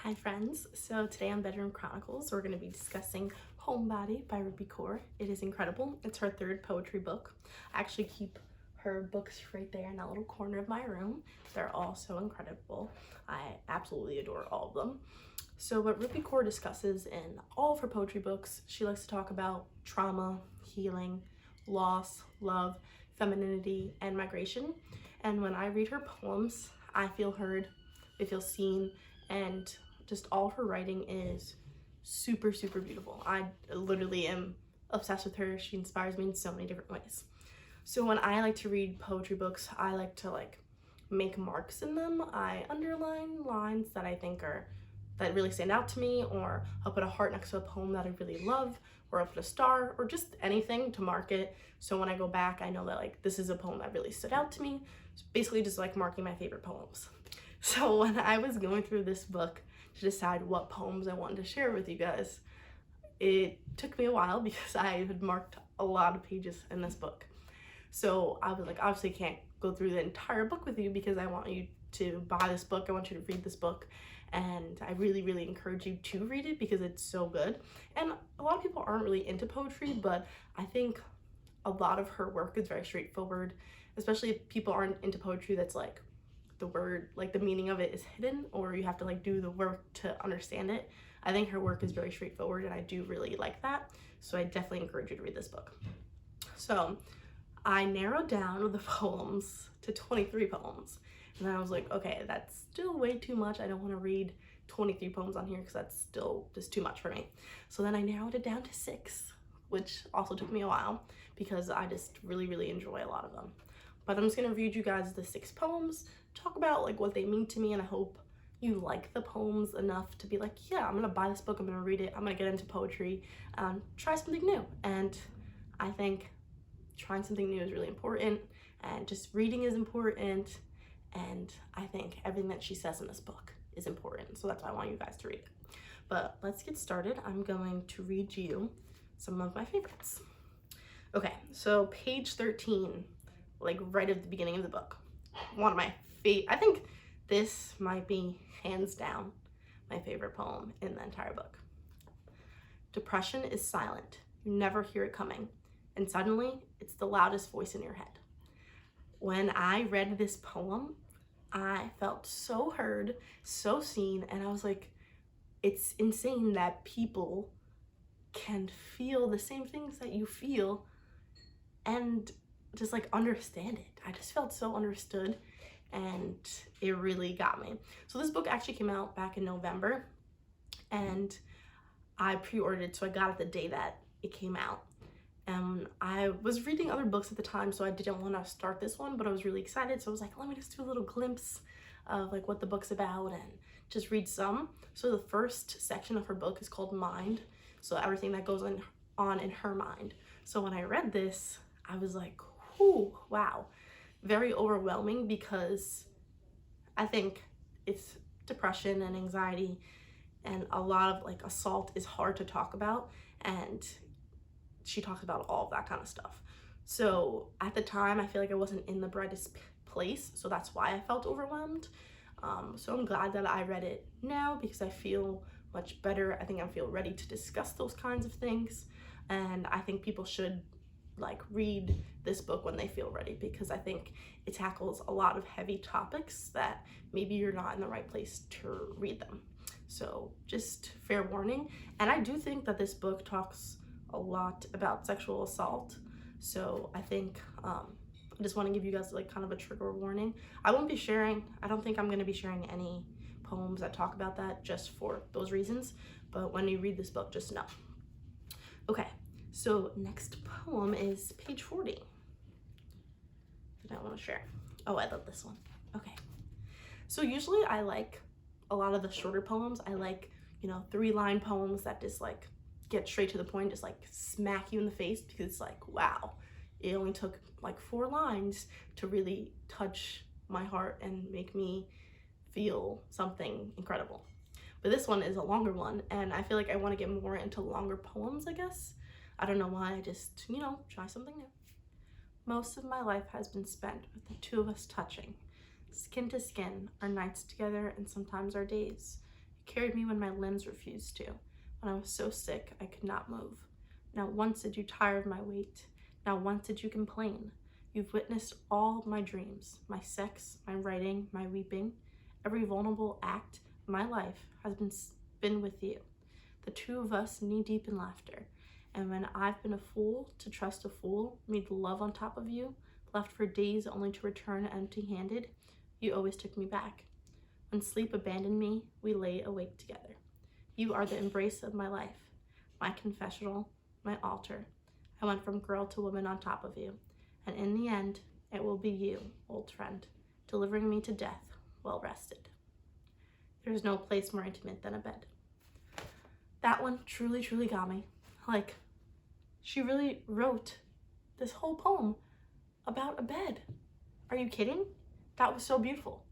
Hi friends, so today on Bedroom Chronicles we're going to be discussing Homebody by Rupi Kaur. It is incredible. It's her third poetry book. I actually keep her books right there in that little corner of my room. They're all so incredible. I absolutely adore all of them. So what Rupi Kaur discusses in all of her poetry books, she likes to talk about trauma, healing, loss, love, femininity, and migration. And when I read her poems, I feel heard, I feel seen, and just all of her writing is super beautiful. I literally am obsessed with her. She inspires me in so many different ways. So when I like to read poetry books, I like to make marks in them. I underline lines that I think that really stand out to me, or I'll put a heart next to a poem that I really love, or I'll put a star, or just anything to mark it. So when I go back, I know that this is a poem that really stood out to me. It's basically just marking my favorite poems. So when I was going through this book to decide what poems I wanted to share with you guys, it took me a while because I had marked a lot of pages in this book. So I was like, obviously can't go through the entire book with you because I want you to buy this book. I want you to read this book. And I really encourage you to read it because it's so good. And a lot of people aren't really into poetry, but I think a lot of her work is very straightforward, especially if people aren't into poetry that's the word, the meaning of it is hidden, or you have to do the work to understand it. I think her work is very straightforward and I do really like that. So I definitely encourage you to read this book. So I narrowed down the poems to 23 poems. And then I was like, okay, that's still way too much. I don't want to read 23 poems on here because that's still just too much for me. So then I narrowed it down to 6, which also took me a while because I just really enjoy a lot of them. But I'm just going to read you guys the 6 poems, talk about what they mean to me, and I hope you like the poems enough to be like, yeah, I'm going to buy this book, I'm going to read it, I'm going to get into poetry, try something new. And I think trying something new is really important, and just reading is important, and I think everything that she says in this book is important, so that's why I want you guys to read it. But let's get started. I'm going to read you some of my favorites. Okay, so page 13, right at the beginning of the book, one of my I think this might be hands down my favorite poem in the entire book. Depression is silent. You never hear it coming, and suddenly it's the loudest voice in your head. When I read this poem, I felt so heard, so seen, and I was like, it's insane that people can feel the same things that you feel and just understand it. I just felt so understood, and it really got me. So this book actually came out back in November, and I pre-ordered it, so I got it the day that it came out. I was reading other books at the time, so I didn't want to start this one, but I was really excited, so I was like, let me just do a little glimpse of what the book's about and just read some. So the first section of her book is called Mind, so everything that goes on in her mind. So when I read this, I was like, whew, wow, very overwhelming, because I think it's depression and anxiety, and a lot of assault is hard to talk about, and she talks about all of that kind of stuff. So at the time, I feel like I wasn't in the brightest place, so that's why I felt overwhelmed. So I'm glad that I read it now because I feel much better. I think I feel ready to discuss those kinds of things, and I think people should read this book when they feel ready, because I think it tackles a lot of heavy topics that maybe you're not in the right place to read them. So just fair warning. And I do think that this book talks a lot about sexual assault, so I think I just want to give you guys kind of a trigger warning. I don't think I'm going to be sharing any poems that talk about that, just for those reasons, but when you read this book, just know. Okay, so next poem is page 40 that I want to share. Oh, I love this one. Okay, so usually I like a lot of the shorter poems. I like 3-line poems that just get straight to the point, just smack you in the face, because it's wow, it only took 4 lines to really touch my heart and make me feel something incredible. But this one is a longer one, and I feel like I want to get more into longer poems, I guess. I don't know why, I just, try something new. Most of my life has been spent with the two of us touching, skin to skin, our nights together and sometimes our days. You carried me when my limbs refused to, when I was so sick I could not move. Not once did you tire of my weight. Not once did you complain. You've witnessed all my dreams, my sex, my writing, my weeping. Every vulnerable act of my life has been with you. The two of us knee-deep in laughter. And when I've been a fool to trust a fool, made love on top of you, left for days only to return empty-handed, you always took me back. When sleep abandoned me, we lay awake together. You are the embrace of my life, my confessional, my altar. I went from girl to woman on top of you. And in the end, it will be you, old friend, delivering me to death, well rested. There's no place more intimate than a bed. That one truly, truly got me. Like, she really wrote this whole poem about a bed. Are you kidding? That was so beautiful.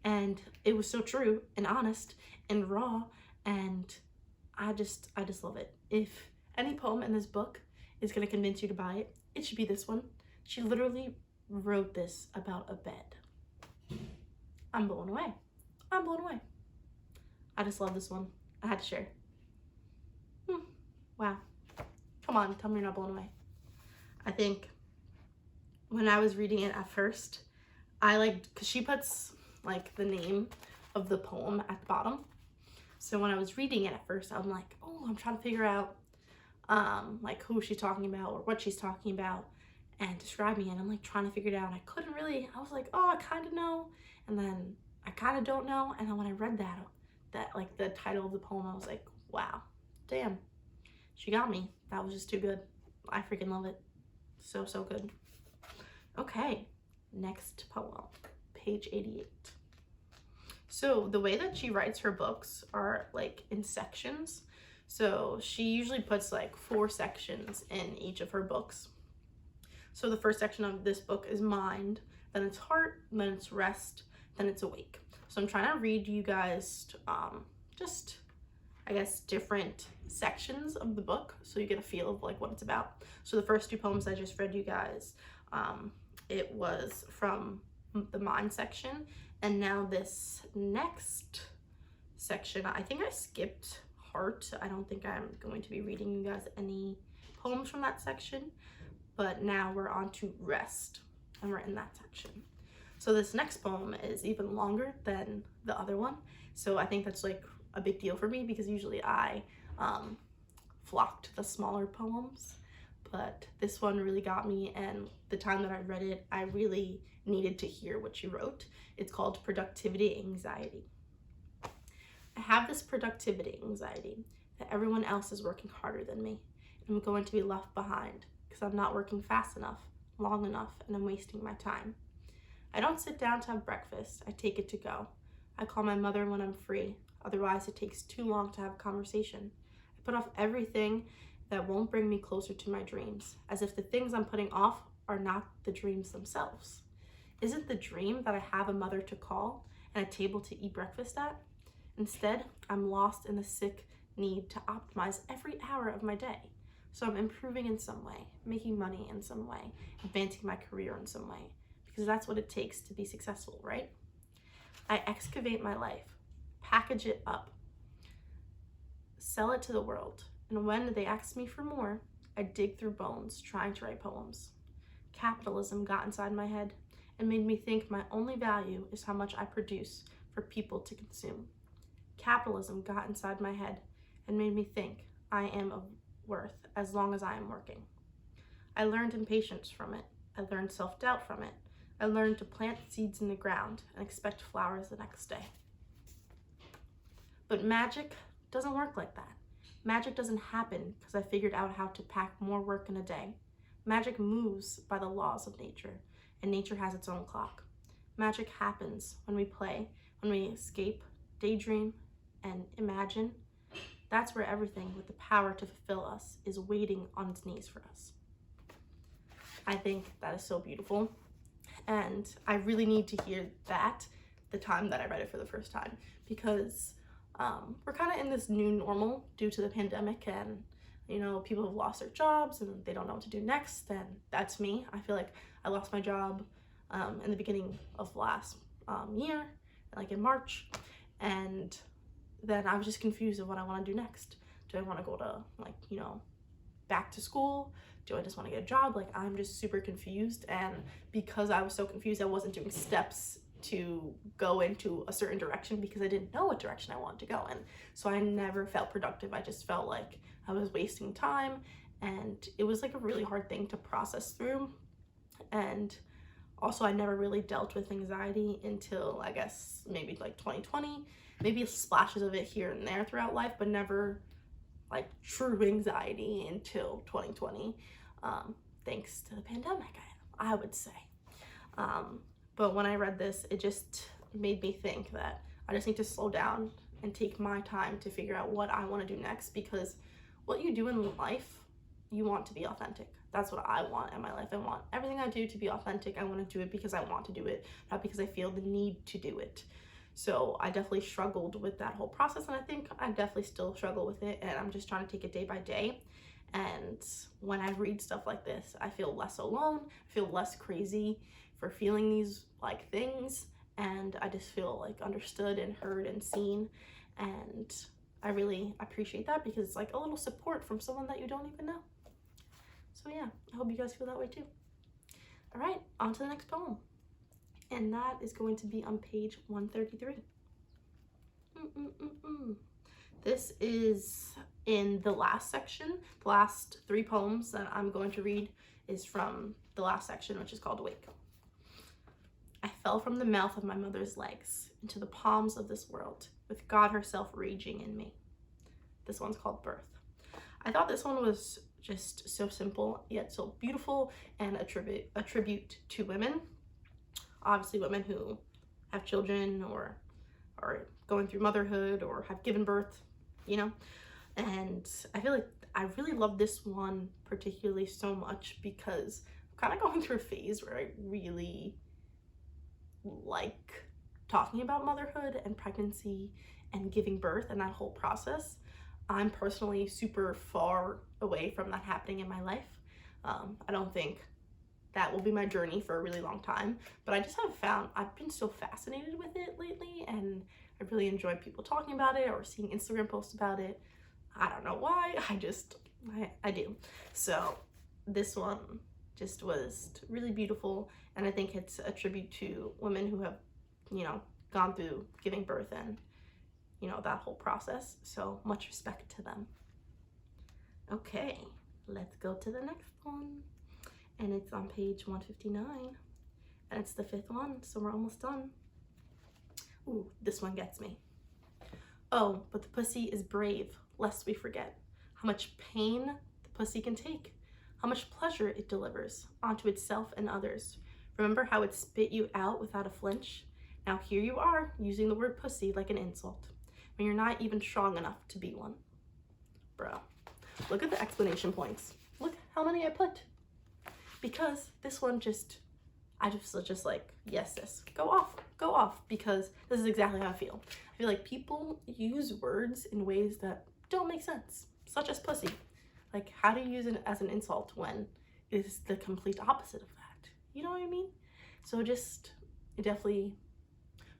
And it was so true and honest and raw, and I just love it. If any poem in this book is gonna convince you to buy it, it should be this one. She literally wrote this about a bed. I'm blown away. I'm blown away. I just love this one. I had to share. Wow. Come on, tell me you're not blown away. I think when I was reading it at first, I liked, because she puts like the name of the poem at the bottom. So when I was reading it at first, I'm like, oh, I'm trying to figure out like who she's talking about or what she's talking about and describing it. I'm like trying to figure it out. And I couldn't really, I was like, oh, I kind of know. And then I kind of don't know. And then when I read that like the title of the poem, I was like, wow, damn, she got me. That was just too good. I freaking love it. So, so good. Okay, next poem, page 88. So the way that she writes her books are like in sections. So she usually puts like 4 sections in each of her books. So the first section of this book is mind, then it's heart, then it's rest, then it's awake. So I'm trying to read you guys just, I guess, different sections of the book so you get a feel of like what it's about. So the first 2 poems I just read you guys, it was from the mind section, and now this next section, I think I skipped heart. I don't think I'm going to be reading you guys any poems from that section, but now we're on to rest, and we're in that section. So this next poem is even longer than the other one, so I think that's like a big deal for me because usually I flock to the smaller poems, but this one really got me, and the time that I read it, I really needed to hear what she wrote. It's called Productivity Anxiety. I have this productivity anxiety that everyone else is working harder than me, and I'm going to be left behind because I'm not working fast enough, long enough, and I'm wasting my time. I don't sit down to have breakfast, I take it to go. I call my mother when I'm free, otherwise it takes too long to have a conversation. I put off everything that won't bring me closer to my dreams, as if the things I'm putting off are not the dreams themselves. Isn't the dream that I have a mother to call and a table to eat breakfast at? Instead, I'm lost in the sick need to optimize every hour of my day. So I'm improving in some way, making money in some way, advancing my career in some way, because that's what it takes to be successful, right? I excavate my life, package it up, sell it to the world, and when they ask me for more, I dig through bones trying to write poems. Capitalism got inside my head and made me think my only value is how much I produce for people to consume. Capitalism got inside my head and made me think I am of worth as long as I am working. I learned impatience from it. I learned self-doubt from it. I learned to plant seeds in the ground and expect flowers the next day. But magic doesn't work like that. Magic doesn't happen because I figured out how to pack more work in a day. Magic moves by the laws of nature, and nature has its own clock. Magic happens when we play, when we escape, daydream, and imagine. That's where everything with the power to fulfill us is waiting on its knees for us. I think that is so beautiful, and I really need to hear that the time that I read it for the first time, because we're kind of in this new normal due to the pandemic, and you know, people have lost their jobs and they don't know what to do next, and that's me. I feel like I lost my job in the beginning of last year, like in March, and then I was just confused of what I want to do next. Do I want to go to, like, you know, back to school? Do I just want to get a job? Like, I'm just super confused. And because I was so confused, I wasn't doing steps to go into a certain direction because I didn't know what direction I wanted to go in. So I never felt productive. I just felt like I was wasting time, and it was like a really hard thing to process through. And also, I never really dealt with anxiety until, I guess, maybe like 2020, maybe splashes of it here and there throughout life, but never like true anxiety until 2020, thanks to the pandemic, I would say. But when I read this, it just made me think that I just need to slow down and take my time to figure out what I want to do next, because what you do in life, you want to be authentic. That's what I want in my life. I want everything I do to be authentic. I want to do it because I want to do it, not because I feel the need to do it. So I definitely struggled with that whole process, and I think I definitely still struggle with it, and I'm just trying to take it day by day. And when I read stuff like this, I feel less alone, I feel less crazy for feeling these like things, and I just feel like understood and heard and seen. And I really appreciate that, because it's like a little support from someone that you don't even know. So yeah, I hope you guys feel that way too. All right, on to the next poem. And that is going to be on page 133. This is in the last section. The last 3 poems that I'm going to read is from the last section, which is called Awake. I fell from the mouth of my mother's legs into the palms of this world, with God herself raging in me. This one's called Birth. I thought this one was just so simple, yet so beautiful, and a tribute to women. Obviously women who have children or are going through motherhood or have given birth, you know. And I feel like I really love this one particularly so much because I'm kind of going through a phase where I really like talking about motherhood and pregnancy and giving birth and that whole process. I'm personally super far away from that happening in my life. I don't think that will be my journey for a really long time, but I just have found I've been so fascinated with it lately, and I really enjoy people talking about it or seeing Instagram posts about it. I don't know why, I do. So this one just was really beautiful, and I think it's a tribute to women who have, you know, gone through giving birth and, you know, that whole process. So much respect to them. Okay, let's go to the next one. And it's on page 159, and it's the 5th one, so we're almost done. Ooh, this one gets me. Oh, but the pussy is brave, lest we forget how much pain the pussy can take, how much pleasure it delivers onto itself and others. Remember how it spit you out without a flinch? Now here you are, using the word pussy like an insult, when you're not even strong enough to be one. Bro, look at the explanation points. Look how many I put. Because this one I just like, yes, sis, go off, because this is exactly how I feel. I feel like people use words in ways that don't make sense, such as pussy. Like, how do you use it as an insult when it is the complete opposite of that? You know what I mean? So it definitely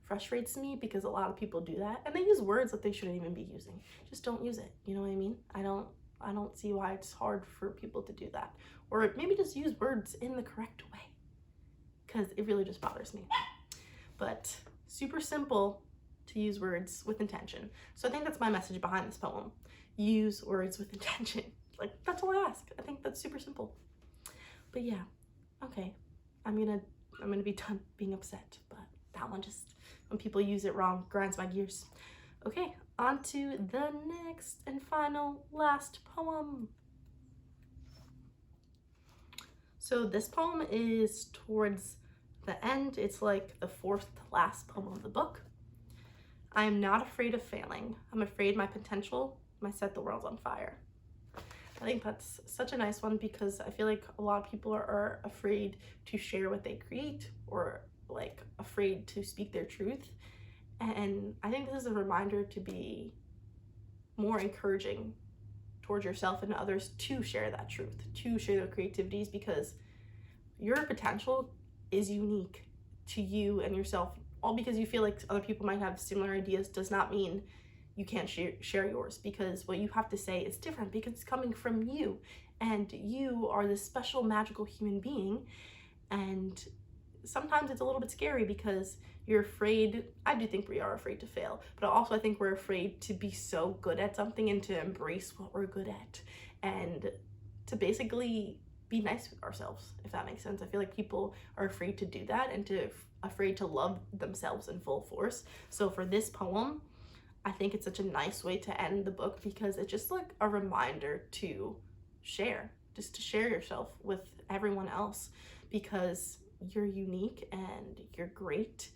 frustrates me, because a lot of people do that, and they use words that they shouldn't even be using. Just don't use it, you know what I mean? I don't see why it's hard for people to do that. Or maybe just use words in the correct way, because it really just bothers me. But super simple to use words with intention. So I think that's my message behind this poem. Use words with intention. Like, that's all I ask. I think that's super simple. But yeah, okay. I'm gonna be done being upset, but that one just, when people use it wrong, grinds my gears. Okay, on to the next and final last poem. So this poem is towards the end. It's like the 4th to last poem of the book. I am not afraid of failing. I'm afraid my potential might set the world on fire. I think that's such a nice one, because I feel like a lot of people are afraid to share what they create, or like afraid to speak their truth. And I think this is a reminder to be more encouraging towards yourself and others to share that truth, to share their creativities, because your potential is unique to you and yourself. All because you feel like other people might have similar ideas does not mean you can't share yours, because what you have to say is different because it's coming from you, and you are this special magical human being. And sometimes it's a little bit scary because you're afraid. I do think we are afraid to fail, but also I think we're afraid to be so good at something and to embrace what we're good at and to basically be nice with ourselves, if that makes sense. I feel like people are afraid to do that and afraid to love themselves in full force. So for this poem, I think it's such a nice way to end the book, because it's just like a reminder to share, just to share yourself with everyone else, because you're unique and you're great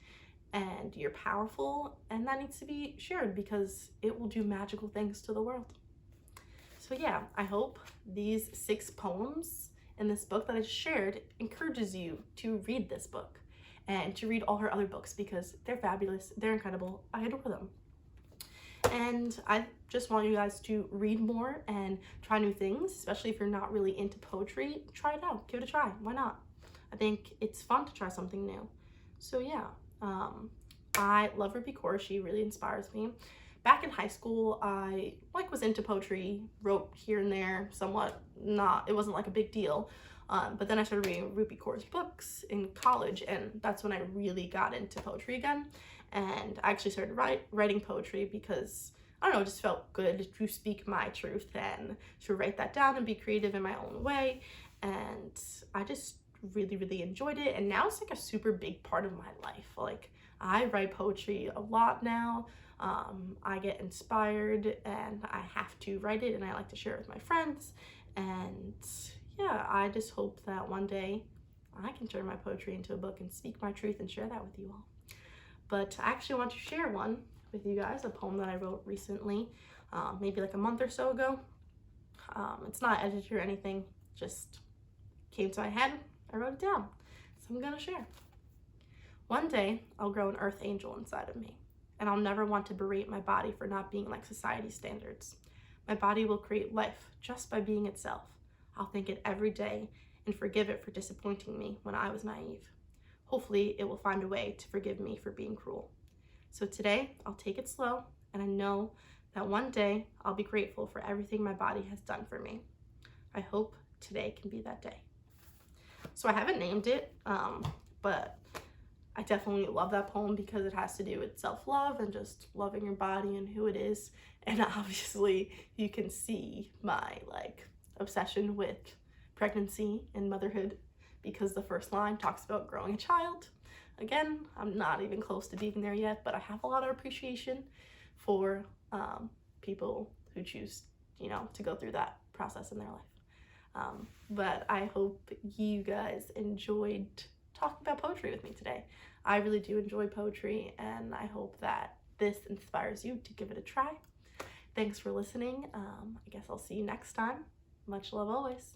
and you're powerful, and that needs to be shared because it will do magical things to the world. So yeah, I hope these 6 poems in this book that I shared encourages you to read this book and to read all her other books, because they're fabulous, they're incredible, I adore them. And I just want you guys to read more and try new things, especially if you're not really into poetry. Try it out, give it a try, why not? I think it's fun to try something new. So yeah, I love Rupi Kaur. She really inspires me. Back in high school, I was into poetry, wrote here and there, somewhat. It wasn't like a big deal. But then I started reading Rupi Kaur's books in college, and that's when I really got into poetry again. And I actually started writing poetry because, I don't know, it just felt good to speak my truth and to write that down and be creative in my own way. And I just really, really enjoyed it. And now it's like a super big part of my life. Like, I write poetry a lot now. I get inspired and I have to write it, and I like to share it with my friends. And yeah, I just hope that one day I can turn my poetry into a book and speak my truth and share that with you all. But I actually want to share one with you guys, a poem that I wrote recently, maybe like a month or so ago. It's not edited or anything, just came to my head, I wrote it down, so I'm gonna share. One day, I'll grow an earth angel inside of me, and I'll never want to berate my body for not being like society's standards. My body will create life just by being itself. I'll thank it every day and forgive it for disappointing me when I was naive. Hopefully, it will find a way to forgive me for being cruel. So today, I'll take it slow, and I know that one day I'll be grateful for everything my body has done for me. I hope today can be that day. So I haven't named it, but I definitely love that poem because it has to do with self-love and just loving your body and who it is. And obviously you can see my obsession with pregnancy and motherhood, because the first line talks about growing a child. Again, I'm not even close to being there yet, but I have a lot of appreciation for people who choose, to go through that process in their life. But I hope you guys enjoyed talking about poetry with me today. I really do enjoy poetry, and I hope that this inspires you to give it a try. Thanks for listening. I guess I'll see you next time. Much love always.